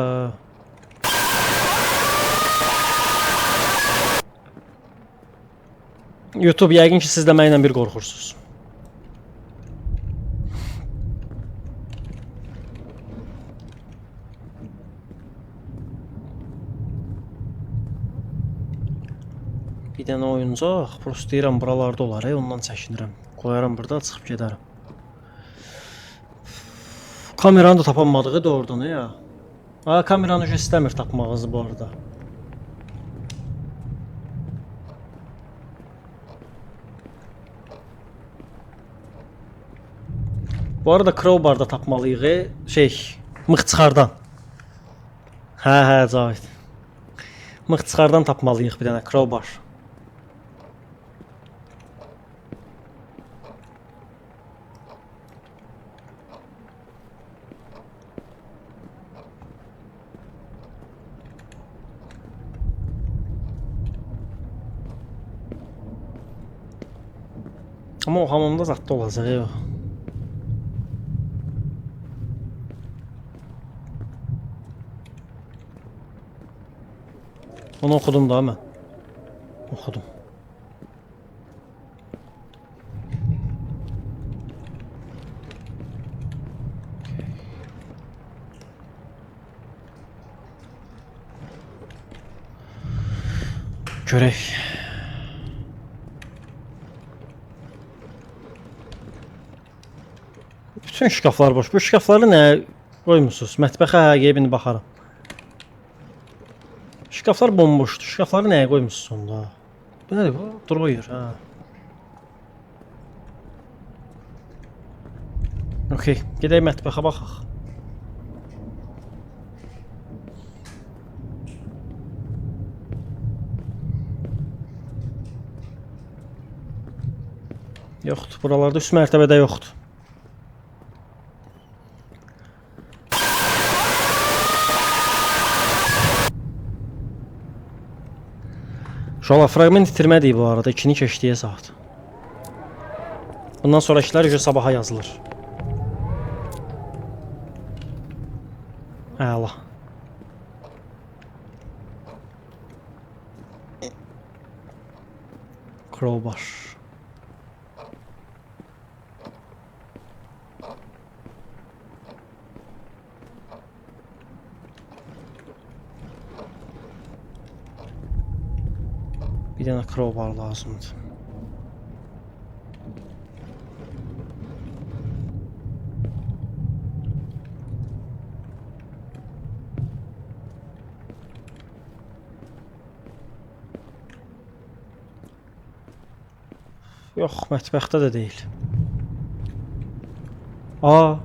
YouTube yəqin ki, siz də mənimlə bir qorxursunuz. Bir dənə oyuncaq, prosto deyirəm buralarda olar, ondan çəkinirəm. Qoyaram burada, çıxıb gedərəm. Kameranı da tapanmadığı doğrudan ya. Kameranı istəmir tapmağınızı bu arada. Bu arada crowbarda tapmalıyıq, mıxçıxardan. Hə, Cavid. Mıxçıxardan tapmalıyıq bir dənə crowbar. Ama o hamamda zatda olacaq ya. Onu oxudum da mən. Oxudum. Görək. Bütün şkaflar boş. Bu şkafları nə qoymusunuz? Mətbəxə yeyibini baxaram. Şkaflar bomboşdur. Şkafları nəyə qoymusunuz onda? Bu nədir bu? Drawer, ha. Okey, gedək mətbəxə baxaq. Yoxdur, buralarda üst mərtəbədə yoxdur. Şola fragment itirmədik bu arada, 2-ni keçdiyə saat. Bundan sonrakilər üzə sabaha yazılır. Əla. Crowbar. Bir dənə crowbar lazımdır. Yox, mətbəxdə də deyil. Aa,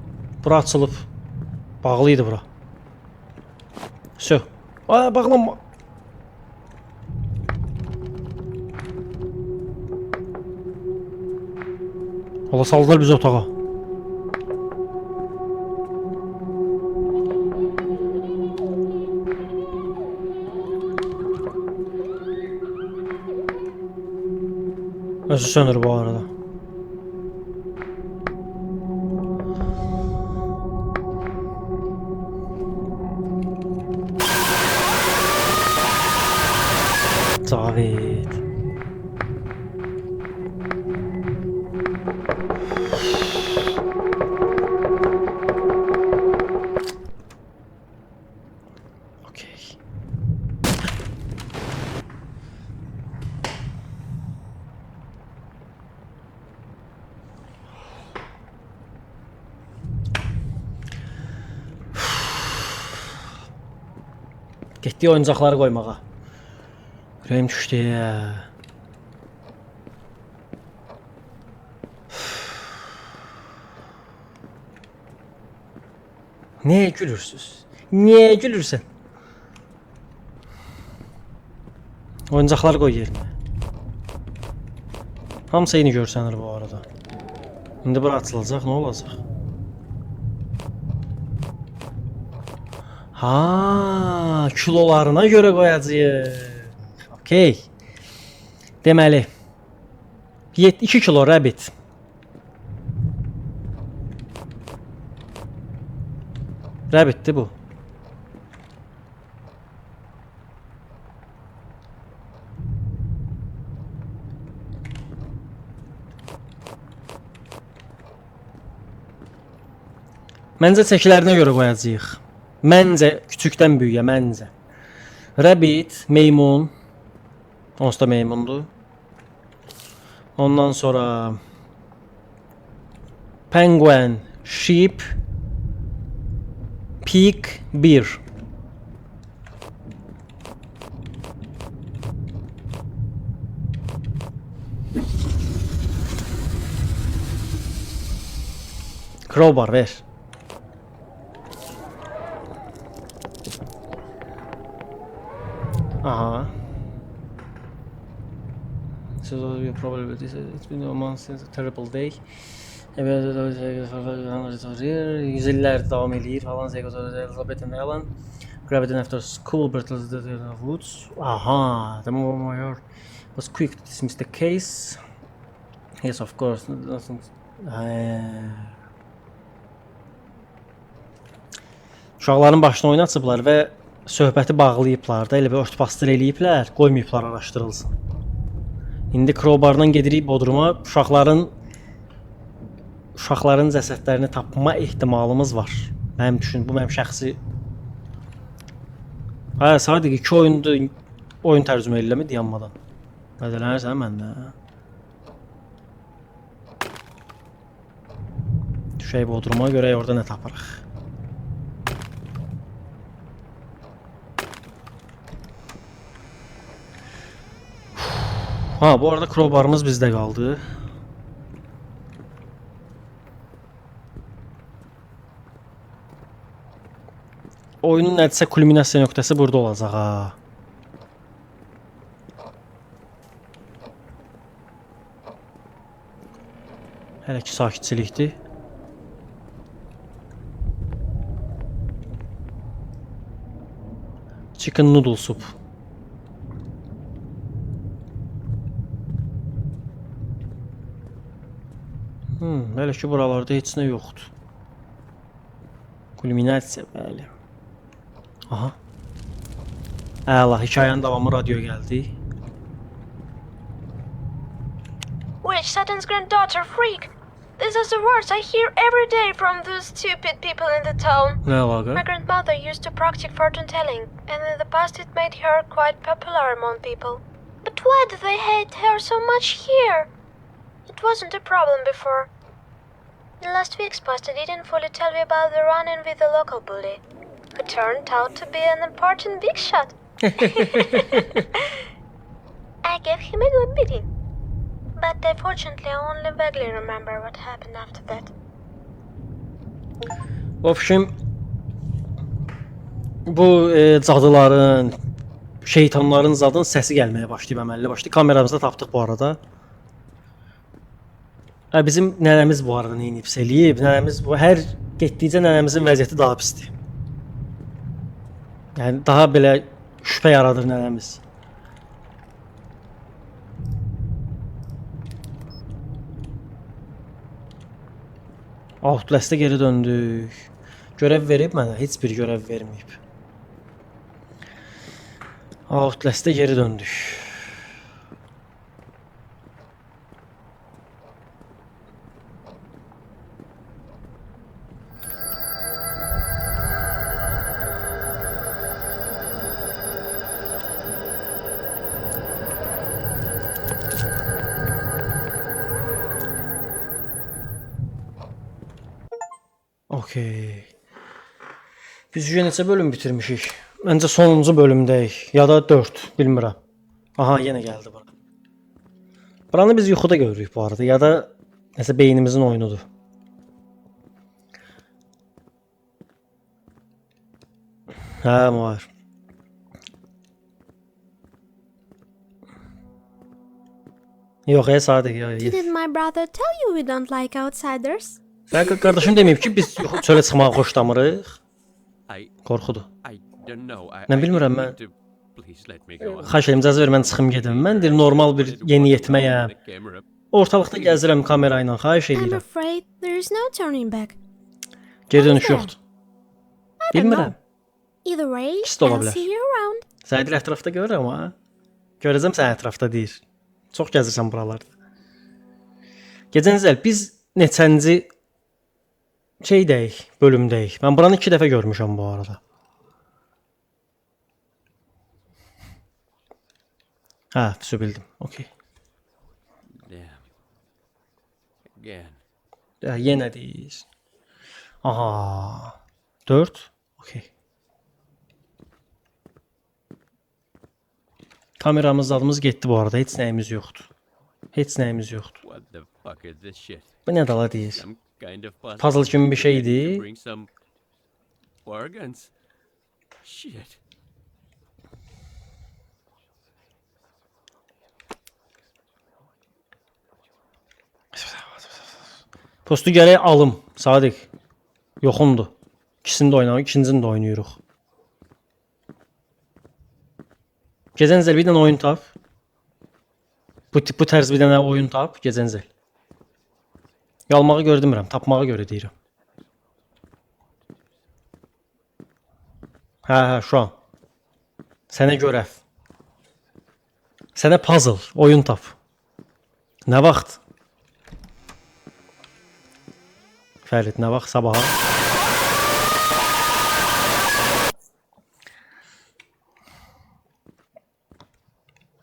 bura açılıb. Bağlıydı bura. Sö. Aa, bağlanma. Ola saldılar bizi otağa. Özü sönür bu arada. Cavid. Okey. Getdi oyuncaqları qoymağa. Ürəyim düşdü ya. Niyə gülürsüz? Niyə gülürsən? Oyuncaqları qoy yerinə. Hamısı eyni görsənir bu arada. İndi bura açılacaq, nə olacaq? Ha, kilolarına görə qoyacağıq. Okey. Deməli 2 kilo rabbit. Rabbitdir bu. Məncə çəkilərinə görə qoyacağıq. Məncə küçükdən böyüyə, məncə. Rabbit, meymun. Onsuz da meymundur. Ondan sonra penguin, sheep, pig, bear. Crowbar ver. Aha. So you probably it's been a month since a terrible day. Yüzlər davam eləyir falan. Elizabeth and Ellen grabbed after school but the woods. Aha, the mayor was quick to dismiss the case. Yes, of course. Uşaqların başını oynatıblar və söhbəti bağlayıblar da, elə bir örtbasdır eləyiblər, qoymayıblar araşdırılsın. İndi crowbarla gedirik Bodruma, uşaqların cəsədlərini tapma ehtimalımız var. Bu mənim şəxsi. Hə, sadəcə 2 oyundur, oyun tərcümə eləmə dayanmadan. Bədələnirsən məndə. Düşək Bodruma, görək orada nə tapırıq. Ha, bu arada crowbarımız bizdə qaldı. Oyunun nədirsə kulminasiya nöqtəsi burada olacaq ha. Hələ ki sakitçilikdir. Chicken noodle soup. Hələ ki buralarda heç nə yoxdur. Kulminasiya, bəli. Aha. Əla, hekayənin davamı radio gəldi. Witch, Satan's granddaughter, freak! These are the words I hear every day from those stupid people in the town. Nə əlaqə? My grandmother used to practice fortune telling, and in the past it made her quite popular among people. But why do they hate her so much here? It wasn't a problem before. The last week's post I didn't fully tell you about the run-in with the local bully, who turned out to be an important big shot. I gave him a good beating, but unfortunately I only vaguely remember what happened after that. Ofşim, bu cadıların, şeytanların zadın səsi gəlməyə başlayıb əməlli başlı. Kameramızda tapdıq bu arada. Bizim nənəmiz bu arada neyinib eləyib. Nənəmiz bu hər getdikcə nənəmizin vəziyyəti daha pisdir. Yəni daha belə şübhə yaradır nənəmiz. Outlast'a geri döndük. Görev verib mənə? Heç bir görev verməyib. Outlast'a geri döndük. Okey. Biz neçə bölüm bitirmişik? Məncə sonuncu bölümdəyik. Ya da 4, bilmirəm. Aha, yenə gəldi bura. Buranı biz yuxuda görürük bu arada. Ya da nəsə beynimizin oyunudur. Hə, var. Yox, sadə ya. Didn't my brother tell you we don't like outsiders? Qardaşım deməyib ki, biz çölə çıxmağı xoşlamırıq. Qorxudur. Mən bilmirəm, mən xahiş edirəm, icazə ver mən çıxım gedim. Mən deyir normal bir yeniyetməyəm. Ortalıqda gəzirəm kamera ilə, xahiş I'm edirəm. afraid there is no turning back. Geri dönüş yoxdur. Bilmirəm. Either way, Pis də ola I'll bilər. see you around. Səni deyir ətrafda görürəm ha. Görəcəm sən ətrafda deyir. Çox gəzirsən buralarda. Gecənizəl biz neçənci şeydəyik, bölümdəyik. Mən buranı 2 dəfə görmüşəm bu arada. Hə, bildim. Okey. Again. Yenə deyir. Aha. 4. Okey. Kameramız zadımız getdi bu arada. Heç nəyimiz yoxdur. Heç nəyimiz yoxdur. What the fuck is this shit? Bu nə dala deyir? Some kind of Puzzle kimi bir şeydi. Bring some organs. Shit. Postu gərək alım, Sadiq. Yoxumdur. İkisini də oynayırıq, ikincini də oynayırıq. Gecənizəl bir dənə oyun tap. Bu tərz bir dənə oyun tap, gecənizəl. Yalmağı görə demirəm, tapmağı görə deyirəm. Hə, şu an. Sənə görəv. Sənə puzzle, oyun tap. Nə vaxt? Fərid, nə vaxt? Sabaha?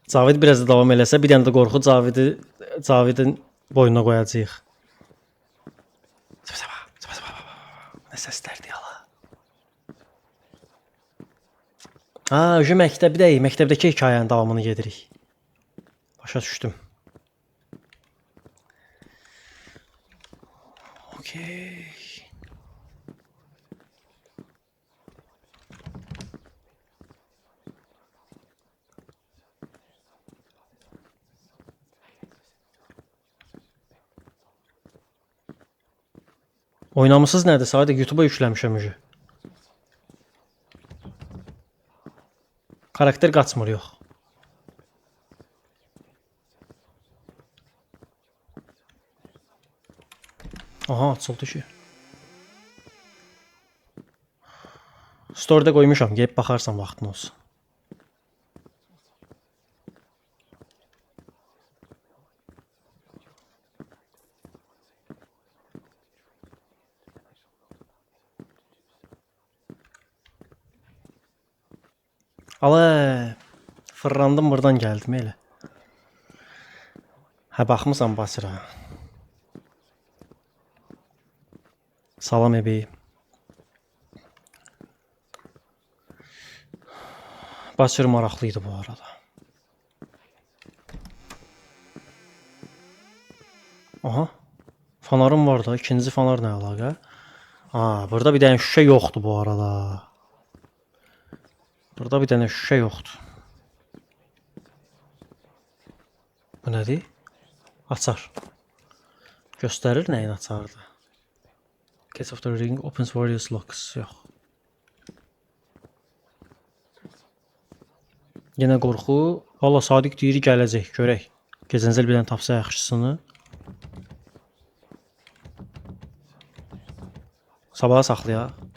Cavid biraz da davam eləsə, bir dənə də qorxu Cavidin boynuna qoyacağıq. Nə səslərdir hala? Ha, öcü məktəbdəyik. Məktəbdəki hekayənin davamını gedirik. Başa düşdüm. Okey. Oynamısınız nədir? Sadəcə YouTube-a yükləmişəm ücü. Karakter qaçmır, yox. Aha, açıldı ki. Story'də qoymuşam, gəlib baxarsan vaxtın olsun. Ale, fırlandım buradan gəldim elə. Hə, baxmısan Basira. Salam ebi. Basir maraqlıydı bu arada. Aha. Fanarım var da. İkinci fanar nə əlaqə? Aa, burada bir dənə şüşə yoxdur bu arada. Burada bir dənə şüşə yoxdur. Bu nədir? Açar. Göstərir nəyin açardı? Case of the ring opens various locks. Yox. Yenə qorxu. Valla Sadiq deyir gələcək. Görək. Gecənizəl bir dənə tapsa yaxşısını. Sabaha saxlayaq.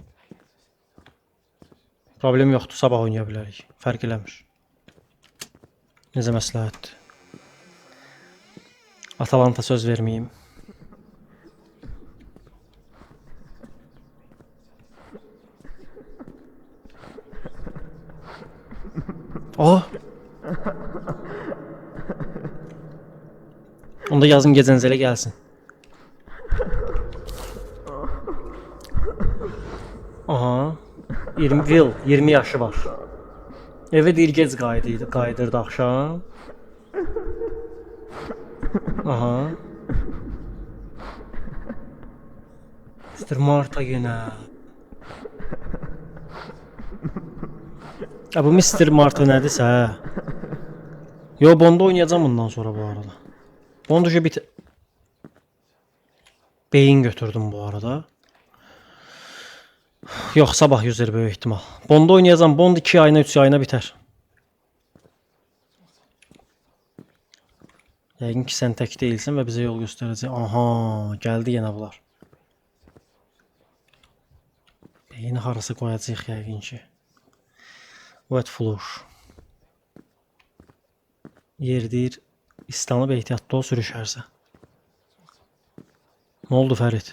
Problem yoxdur. Sabah oynaya bilərik. Fərq eləmir. Necə məsləhətdir. Atalanta söz verməyim. Oh! Onda yazın gecənizələ gəlsin. Aha. 20 yaşı var. Evə deyir gec qayıdırdı axşam. Aha. Mr. Marta yenə. Bu Mr. Marta nədirsə, Yo, Bond'da oynayacağım bundan sonra bu arada. Bond'u bir beyin götürdüm bu arada. Yox, sabah yüzür böyük ihtimal. Bond'da oynayacağım. Bond 2 ayına 3 ayına biter. Yəqin ki sən tək deyilsən və bizə yol göstərəcək. Aha, gəldi yenə bunlar. Beyni harası qoyacaq yəqin ki. Wet flush. Yer deyir, İslamı ehtiyatlı ol sürüşərsə. Nə oldu Fərid?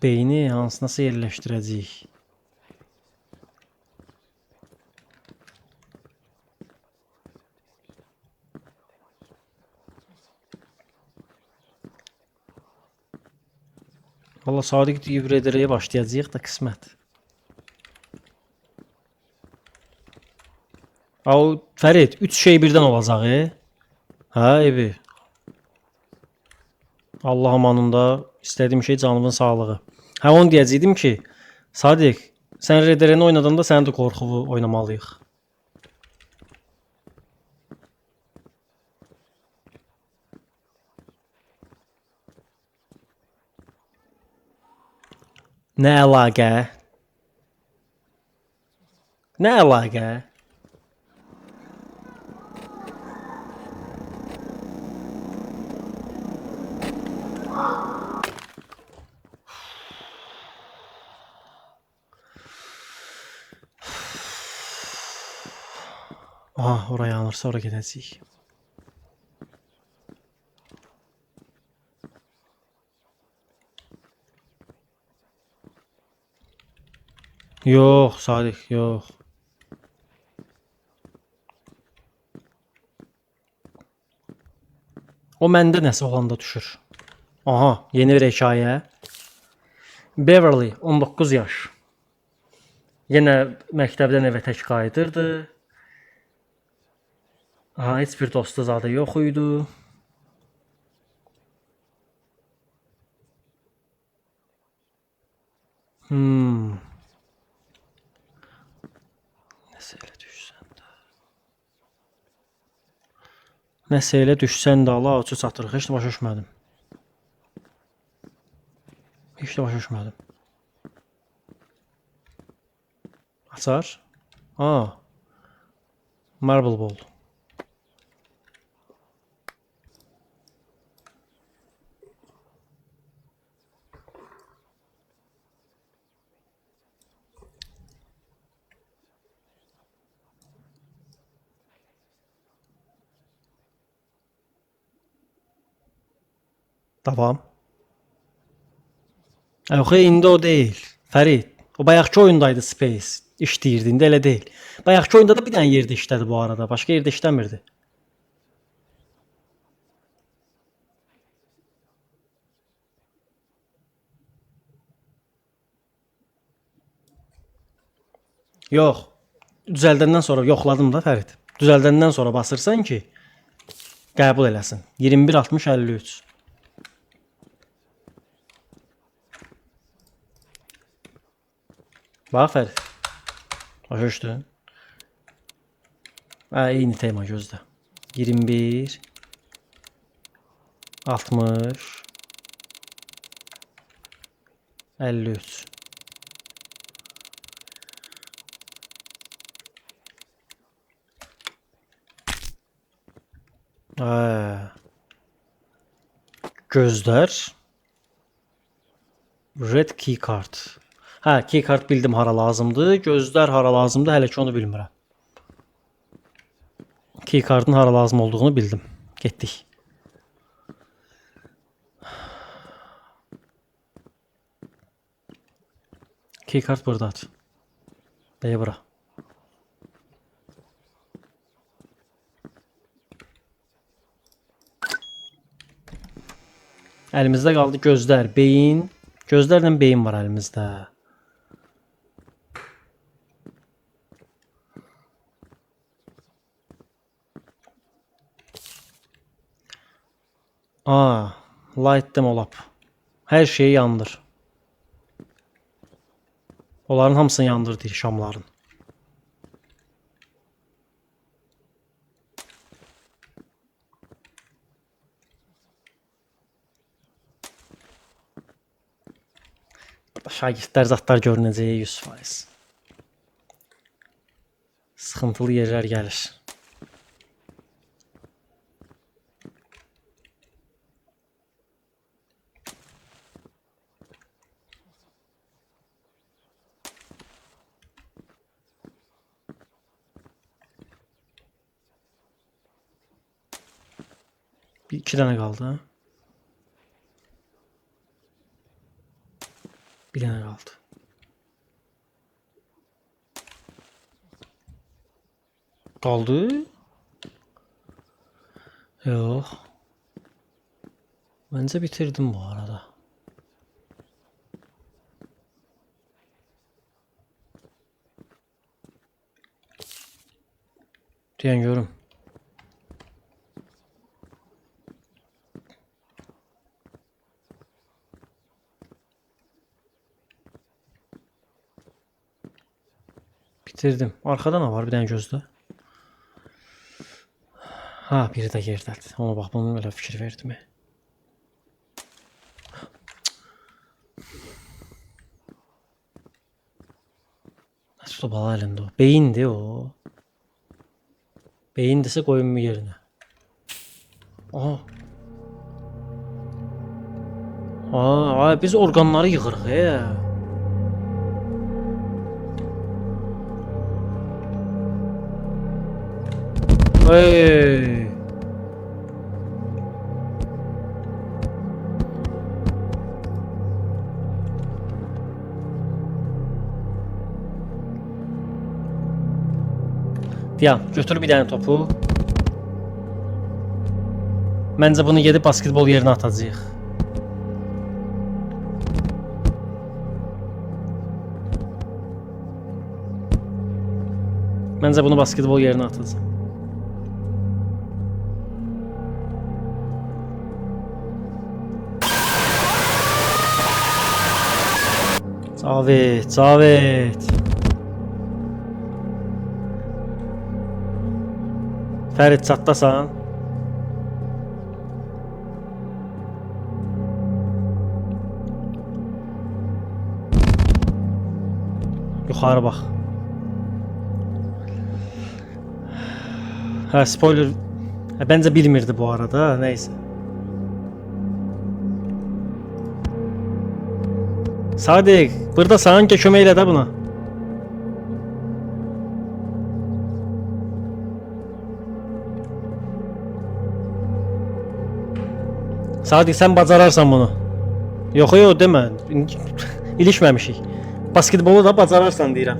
Beyni hansınasa yerləşdirəcəyik. Valla Sadiq deyib Rederəyə başlayacağıq da qismət. Fərid, 3 şey birdən olacaq, Hə, evi. Allah amanında istədiyim şey canımın sağlığı. Hə, onu deyəcəkdim ki, Sadiq, sən Rederəni oynadanda sən də qorxuvu oynamalıyıq. Nə əlaqə? Nə əlaqə? Aha, oraya yanırsa ora gedəcəyik. Yox, Sadiq, yox. O məndə nəsə olanda düşür. Aha, yeni bir hekayə. Beverly, 19 yaş. Yenə məktəbdən evə tək qayıdırdı. Aha, heç bir dostu zadı yox idi. Nəsə elə düşsən də Allah ucu çatırıq. Heç də başa düşmədim. Heç də başa düşmədim. Açar. Aa. Marble ball. Tamam. Yox, indi o deyil. Fərid, o bayaqki oyundaydı Space. İşləyirdi, indi elə deyil. Bayaqki oyunda da bir dənə yerdə işlədi bu arada. Başqa yerdə işləmirdi. Yox. Düzəldəndən sonra yoxladım da Fərid. Düzəldəndən sonra basırsan ki, qəbul eləsin. 21.60.53. Bax Fərid. Başa düşdün? Eyni tema gözlə. 21 60 53. Gözlər. Red key card. Hə, key card bildim hara lazımdır. Gözlər hara lazımdır, hələ ki onu bilmirəm. Key cardın hara lazım olduğunu bildim. Getdik. Key card buradadır. Bəyə bura. Əlimizdə qaldı gözlər, beyin. Gözlərlə beyin var əlimizdə. Light dem olab. Hər şeyi yandır. Onların hamısını yandır deyir şamların. Burada şagirdlər zatlar görünəcəyi 100%. Sıxıntılı yerlər gəlir. Bir iki dənə qaldı. Bir dənə qaldı. Qaldı? Yox. Məncə bitirdim bu arada. Deyən görüm. Bitirdim. Arkada ne var? Bir dənə gözlə. Ha, biri də yerdədir. Ona bax, bunu elə fikir verdim. Nasıl bala əlində o? Beyindi o. Beyindirsə qoyun mu yerinə? Aha. Aa, biz orqanları yığırıq ya. Ey. Ya, götür bir dənə topu. Məncə bunu gedib basketbol yerinə atacağıq. Məncə bunu basketbol yerinə atacağım. Cavet, Cavet. Fərid, çatdasan? Yuxarı bax. Hə, spoiler. Hə, bəncə bilmirdi bu arada, nəysə. Sadiq, buradasan, gəl kömək elə də buna. Sadiq, sən bacararsan bunu. Yox, yox, demə. İlişməmişik. Basketbolu da bacararsan deyirəm.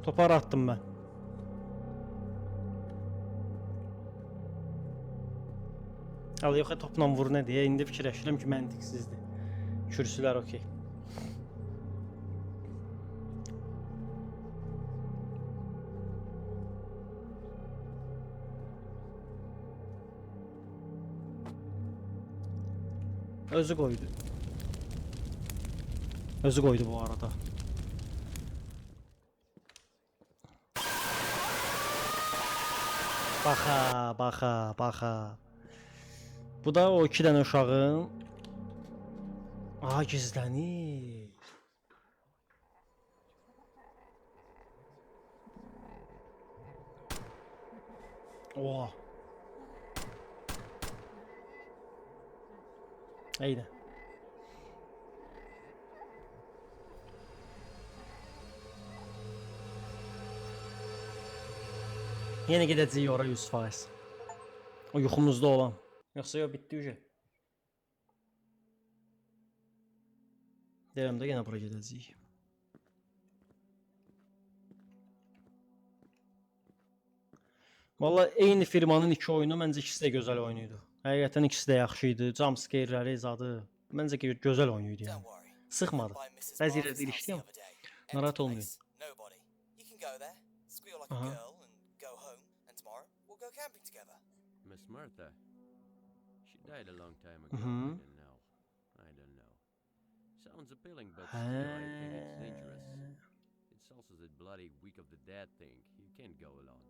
Topar attım mən. Al, yox, topla vur nə deyə, indi fikirləşirəm ki, məntiqsizdir. Kürsülər okey. Özü qoydu. Özü qoydu bu arada. Baxa, baxa, baxa. Bu da o iki dənə uşağın. Aha, gizlənir. Oha. Eydə. Yenə gedəcəyik ora 100%. O yuxumuzda olan. Yoxsa yox, bitdi uje. Deyirəm də yenə bura gedəcəyik. Valla eyni firmanın iki oyunu, məncə ikisi də gözəl oyun idi. Həqiqətən ikisi də yaxşı idi. Jumpscare'ləri, zadı. Məncə gözəl oyun idi yəni. Sıxmadı. Bəzi yerlərdə ilişdim. Narahat olmayın. Aha. Miss Martha. She died a long time ago. I don't know. Sounds appealing, but still I think it's dangerous. It's also that bloody week of the dead thing. You can't go alone.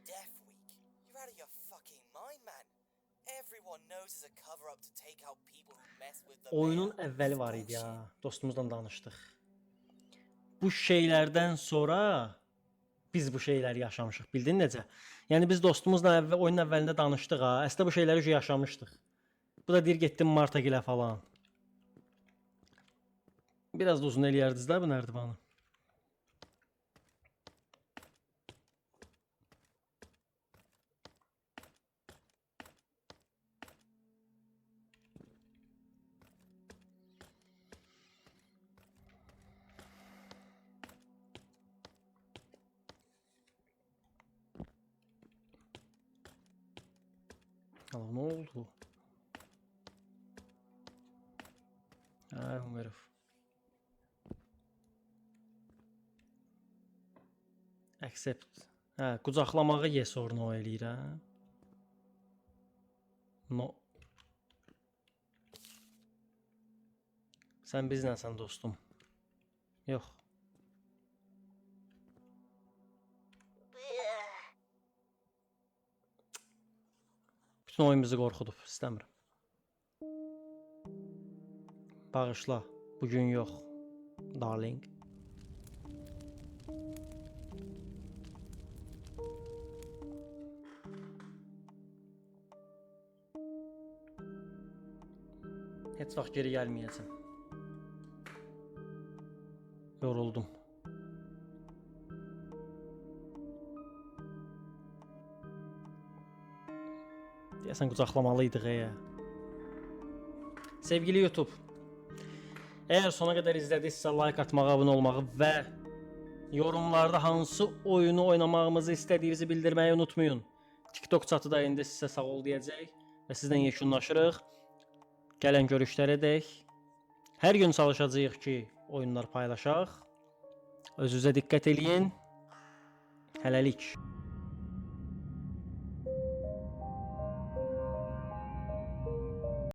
Death Week? You're out of your fucking mind, man. Everyone knows it's a cover-up to take out people who mess with the Oyunun əvvəli var idi ya. Dostumuzla danışdıq. Bu şeylərdən sonra biz bu şeyləri yaşamışıq. Bildin necə? Yəni biz dostumuzla oyunun əvvəlində danışdıq ha. Əslində bu şeyləri yaşamışdıq. Bu da deyir getdim Martagilə falan. Biraz da uzun eləyərdiniz də bu nərdivanı. Allah, ne oldu? Ha, herif. Accept. Hə, qucaqlamağı yes or no eləyirəm. No. Sən bizləsən dostum. Yox. Bütün oyun bizi qorxudub, istəmirəm. Bağışla, bugün yox, darling. Heç vaxt geri gəlməyəcəm. Yoruldum. Deyəsən qucaqlamalıydıq ya. Sevgili YouTube, əgər sona qədər izlədinizsə like atmağı, abunə olmağı və yorumlarda hansı oyunu oynamağımızı istədiyinizi bildirməyi unutmayın. TikTok chatı da indi sizə sağ ol deyəcək və sizlə yekunlaşırıq. Gələn görüşlərədək hər gün çalışacağıq ki, oyunlar paylaşaq. Özünüzə diqqət eləyin. Hələlik.